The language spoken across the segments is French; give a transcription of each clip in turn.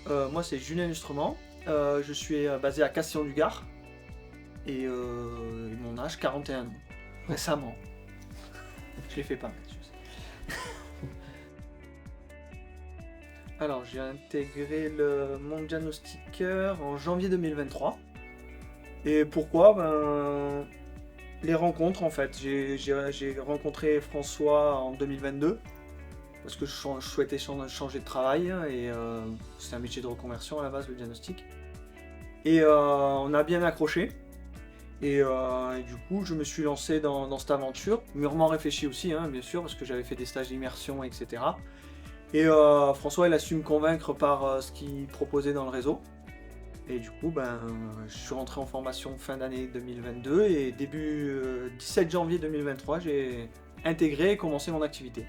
Moi, c'est Julien Lustrement. Je suis basé à Castillon-du-Gard. Et mon âge, 41 ans. Récemment. Je l'ai fait pas, je sais. Alors, j'ai intégré le monde diagnostiqueur en janvier 2023. Et pourquoi? Ben, les rencontres en fait. J'ai rencontré François en 2022 parce que je souhaitais changer de travail et c'est un métier de reconversion à la base, le diagnostic. Et on a bien accroché. Et du coup, je me suis lancé dans cette aventure, mûrement réfléchi aussi, hein, bien sûr, parce que j'avais fait des stages d'immersion, etc. Et François, il a su me convaincre par ce qu'il proposait dans le réseau. Et du coup, ben, je suis rentré en formation fin d'année 2022 et début 17 janvier 2023, j'ai intégré et commencé mon activité.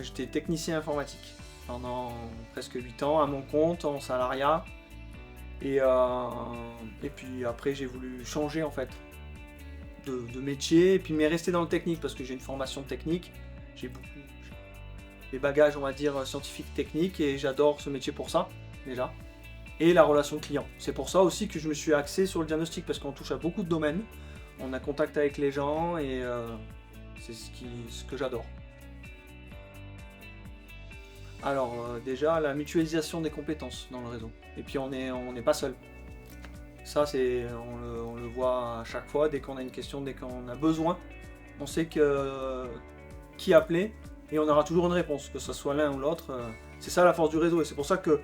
J'étais technicien informatique pendant presque 8 ans à mon compte, en salariat. Et puis après, j'ai voulu changer en fait de métier, et puis mais rester dans le technique parce que j'ai une formation technique. J'ai beaucoup des bagages, on va dire, scientifiques techniques et j'adore ce métier pour ça, déjà. Et la relation client. C'est pour ça aussi que je me suis axé sur le diagnostic parce qu'on touche à beaucoup de domaines. On a contact avec les gens et c'est ce que j'adore. Alors déjà, la mutualisation des compétences dans le réseau. Et puis on n'est pas seul. Ça, on le voit à chaque fois, dès qu'on a une question, dès qu'on a besoin, on sait qui appeler et on aura toujours une réponse, que ce soit l'un ou l'autre. C'est ça la force du réseau et c'est pour ça que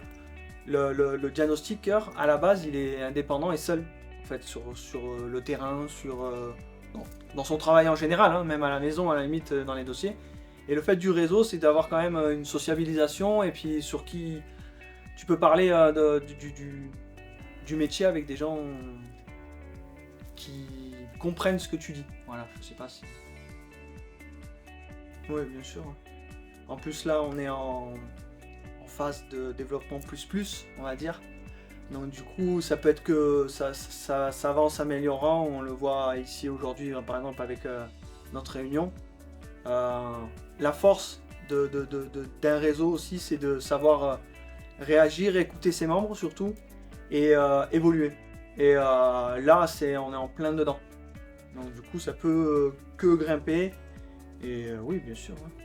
le diagnostiqueur, à la base, il est indépendant et seul, en fait, sur le terrain, dans son travail en général, hein, même à la maison, à la limite, dans les dossiers. Et le fait du réseau, c'est d'avoir quand même une sociabilisation et puis sur qui tu peux parler du métier avec des gens qui comprennent ce que tu dis. Voilà, je sais pas si... Oui, bien sûr. En plus, là, on est en phase de développement plus, on va dire. Donc du coup, ça peut être que ça va en s'améliorant. On le voit ici aujourd'hui, par exemple, avec notre réunion. La force d'un réseau aussi, c'est de savoir réagir, écouter ses membres surtout, et évoluer. Et là, on est en plein dedans. Donc du coup, ça peut que grimper. Et oui, bien sûr. Ouais.